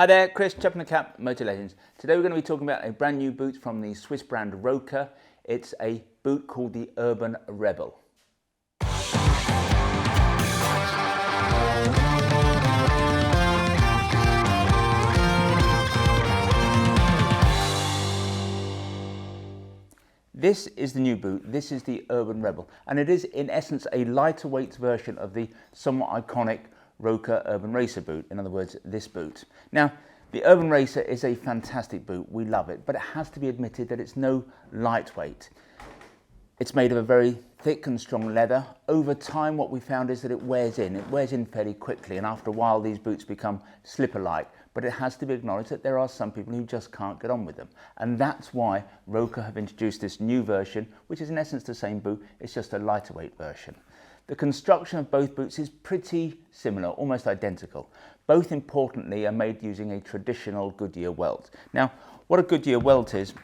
Hi there, Chris, Chuck in the Cap, Motolegends. Today we're going to be talking about a brand new boot from the Swiss brand Rokker. It's a boot called the Urban Rebel. This is the new boot, this is the Urban Rebel, and it is in essence a lighter weight version of the somewhat iconic Rokker Urban Racer boot, in other words, this boot. Now, the Urban Racer is a fantastic boot, we love it, but it has to be admitted that it's no lightweight. It's made of a very thick and strong leather. Over time, what we found is that it wears in fairly quickly, and after a while these boots become slipper-like. But it has to be acknowledged that there are some people who just can't get on with them. And that's why Rokker have introduced this new version, which is in essence the same boot, it's just a lighter weight version. The construction of both boots is pretty similar, almost identical. Both, importantly, are made using a traditional Goodyear welt. Now, what a Goodyear welt is,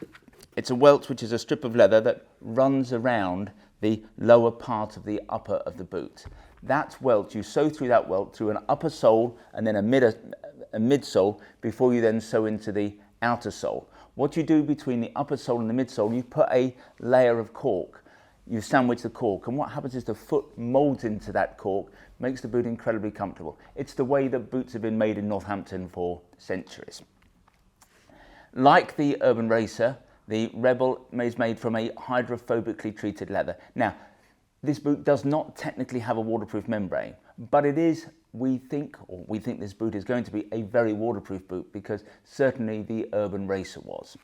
it's a welt which is a strip of leather that runs around the lower part of the upper of the boot. That welt, you sew through that welt through an upper sole and then a midsole before you then sew into the outer sole. What you do between the upper sole and the midsole, you put a layer of cork. You sandwich the cork, and what happens is the foot molds into that cork, makes the boot incredibly comfortable. It's the way that boots have been made in Northampton for centuries. Like the Urban Racer, the Rebel is made from a hydrophobically treated leather. Now, this boot does not technically have a waterproof membrane, but it is, we think this boot is going to be a very waterproof boot, because certainly the Urban Racer was.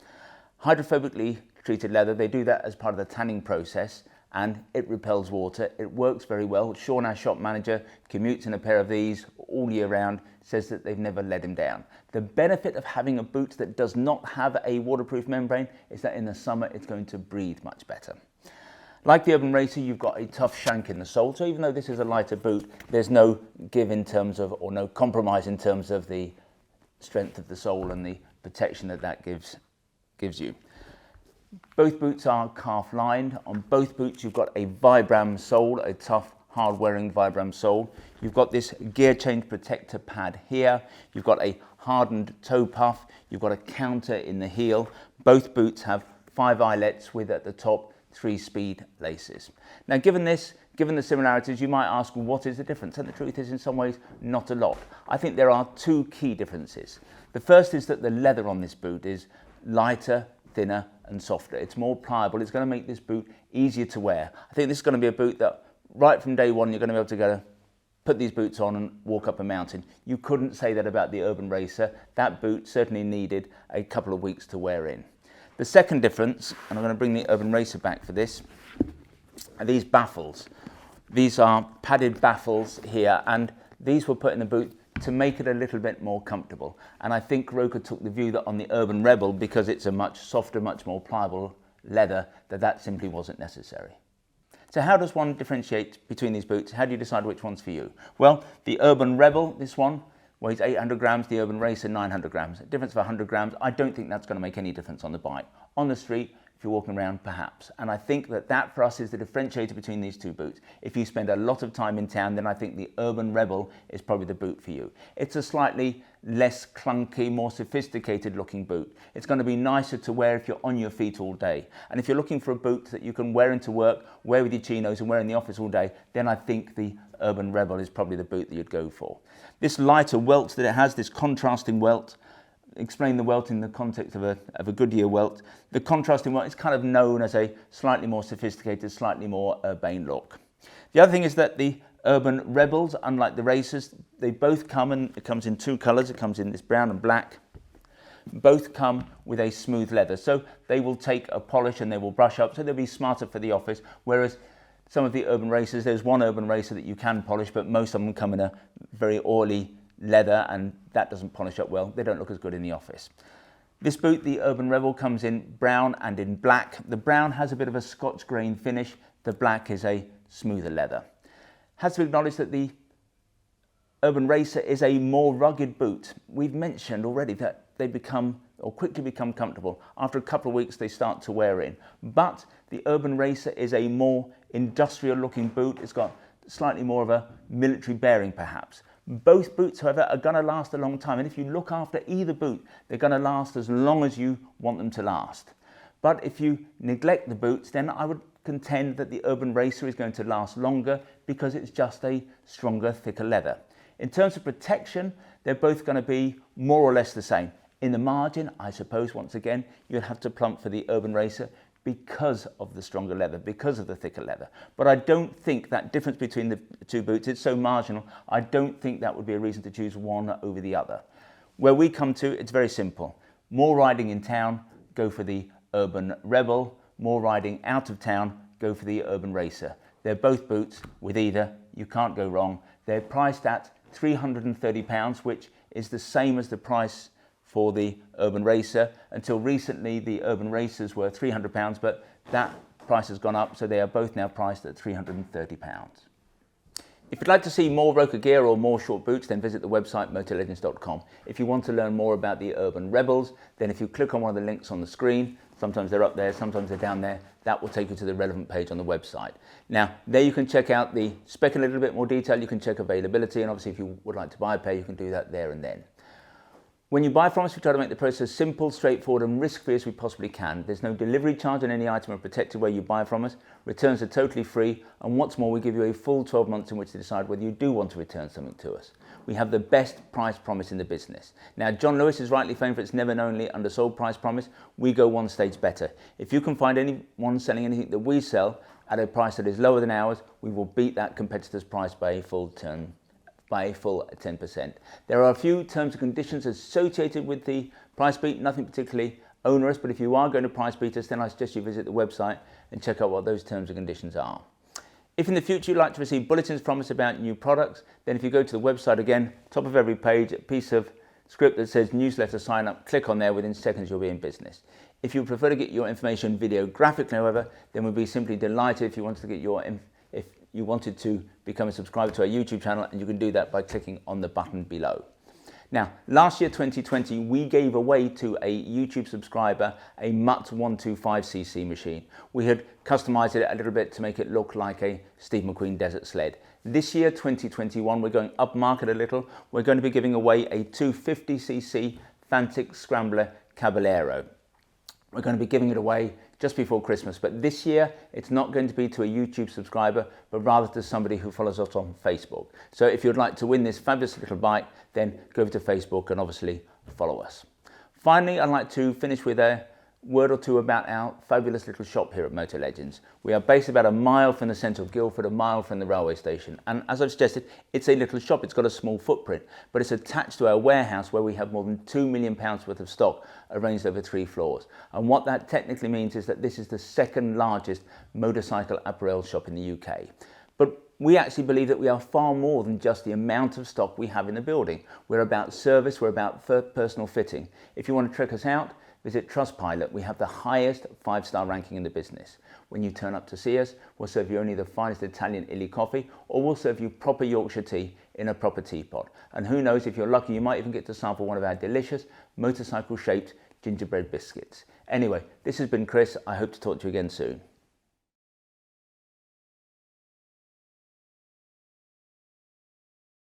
Hydrophobically treated leather, they do that as part of the tanning process, and it repels water. It works very well. Sean, our shop manager, commutes in a pair of these all year round, says that they've never let him down. The benefit of having a boot that does not have a waterproof membrane is that in the summer it's going to breathe much better. Like the Urban Racer, you've got a tough shank in the sole, so even though this is a lighter boot, there's no give in terms of, or no compromise in terms of the strength of the sole and the protection that gives you. Both boots are calf lined. On both boots you've got a Vibram sole, a tough, hard-wearing Vibram sole. You've got this gear change protector pad here. You've got a hardened toe puff. You've got a counter in the heel. Both boots have 5 eyelets with, at the top, 3-speed laces. Now, given the similarities, you might ask, well, what is the difference? And the truth is, in some ways, not a lot. I think there are 2 key differences. The first is that the leather on this boot is lighter, thinner and softer. It's more pliable. It's going to make this boot easier to wear. I think this is going to be a boot that right from day one you're going to be able to go put these boots on and walk up a mountain. You couldn't say that about the Urban Racer. That boot certainly needed a couple of weeks to wear in. The second difference, and I'm going to bring the Urban Racer back for this, are these baffles. These are padded baffles here, and these were put in the boot to make it a little bit more comfortable. And I think Rokker took the view that on the Urban Rebel, because it's a much softer, much more pliable leather, that simply wasn't necessary. So how does one differentiate between these boots? How do you decide which one's for you? Well, the Urban Rebel, this one, weighs 800 grams, the Urban Racer 900 grams. A difference of 100 grams, I don't think that's going to make any difference on the bike. On the street, if you're walking around, perhaps. And I think that for us is the differentiator between these 2 boots. If you spend a lot of time in town, then I think the Urban Rebel is probably the boot for you. It's a slightly less clunky, more sophisticated looking boot. It's going to be nicer to wear if you're on your feet all day. And if you're looking for a boot that you can wear into work, wear with your chinos and wear in the office all day, then I think the Urban Rebel is probably the boot that you'd go for. This lighter welt that it has, this contrasting welt, explain the welt in the context of a Goodyear welt. The contrasting welt is kind of known as a slightly more sophisticated, slightly more urbane look. The other thing is that the Urban Rebels, unlike the Racers, they both come, and it comes in 2 colours. It comes in this brown and black. Both come with a smooth leather, so they will take a polish and they will brush up, so they'll be smarter for the office, whereas some of the Urban Racers, there's one Urban Racer that you can polish, but most of them come in a very oily leather, and that doesn't polish up well. They don't look as good in the office. This boot, the Urban Rebel, comes in brown and in black. The brown has a bit of a Scotch grain finish. The black is a smoother leather. Has to acknowledge that the Urban Racer is a more rugged boot. We've mentioned already that they quickly become comfortable. After a couple of weeks, they start to wear in. But the Urban Racer is a more industrial looking boot. It's got slightly more of a military bearing perhaps. Both boots, however, are going to last a long time, and if you look after either boot, they're going to last as long as you want them to last. But if you neglect the boots, then I would contend that the Urban Racer is going to last longer because it's just a stronger, thicker leather. In terms of protection, they're both going to be more or less the same. In the margin, I suppose, once again, you'll have to plump for the Urban Racer because of the stronger leather, because of the thicker leather. But I don't think that difference between the two boots is so marginal. I don't think that would be a reason to choose one over the other. Where we come to, it's very simple. More riding in town, go for the Urban Rebel. More riding out of town, go for the Urban Racer. They're both boots. With either, you can't go wrong. They're priced at £330, which is the same as the price for the Urban Racer. Until recently, the Urban Racers were £300, but that price has gone up, so they are both now priced at £330. If you'd like to see more Rokker gear or more short boots, then visit the website motolegends.com. If you want to learn more about the Urban Rebels, then if you click on one of the links on the screen, sometimes they're up there, sometimes they're down there, that will take you to the relevant page on the website. Now, there you can check out the spec in a little bit more detail, you can check availability, and obviously if you would like to buy a pair, you can do that there and then. When you buy from us, we try to make the process simple, straightforward and risk-free as we possibly can. There's no delivery charge on any item or protected where you buy from us. Returns are totally free, and what's more, we give you a full 12 months in which to decide whether you do want to return something to us. We have the best price promise in the business. Now, John Lewis is rightly famed for its never and only undersold price promise. We go one stage better. If you can find anyone selling anything that we sell at a price that is lower than ours, we will beat that competitor's price by a full 10%. There are a few terms and conditions associated with the price beat, nothing particularly onerous, but if you are going to price beat us, then I suggest you visit the website and check out what those terms and conditions are. If in the future you'd like to receive bulletins from us about new products, then if you go to the website again, top of every page, a piece of script that says newsletter sign up, click on there, within seconds you'll be in business. If you prefer to get your information videographically, however, then we'd be simply delighted if you wanted to get if you wanted to become a subscriber to our YouTube channel, and you can do that by clicking on the button below. Now, last year, 2020, we gave away to a YouTube subscriber a Mutt 125cc machine. We had customized it a little bit to make it look like a Steve McQueen desert sled. This year, 2021, we're going upmarket a little. We're going to be giving away a 250cc Fantic Scrambler Caballero. We're going to be giving it away just before Christmas, but this year it's not going to be to a YouTube subscriber, but rather to somebody who follows us on Facebook. So if you'd like to win this fabulous little bike, then go over to Facebook and obviously follow us. Finally, I'd like to finish with a word or two about our fabulous little shop here at Motolegends. We are based about a mile from the centre of Guildford, a mile from the railway station, and as I've suggested, it's a little shop. It's got a small footprint, but it's attached to our warehouse where we have more than £2 million worth of stock arranged over 3 floors. And what that technically means is that this is the second largest motorcycle apparel shop in the UK. But we actually believe that we are far more than just the amount of stock we have in the building. We're about service, we're about personal fitting. If you want to check us out, visit Trustpilot. We have the highest 5-star ranking in the business. When you turn up to see us, we'll serve you only the finest Italian illy coffee, or we'll serve you proper Yorkshire tea in a proper teapot. And who knows, if you're lucky, you might even get to sample one of our delicious motorcycle-shaped gingerbread biscuits. Anyway, this has been Chris. I hope to talk to you again soon.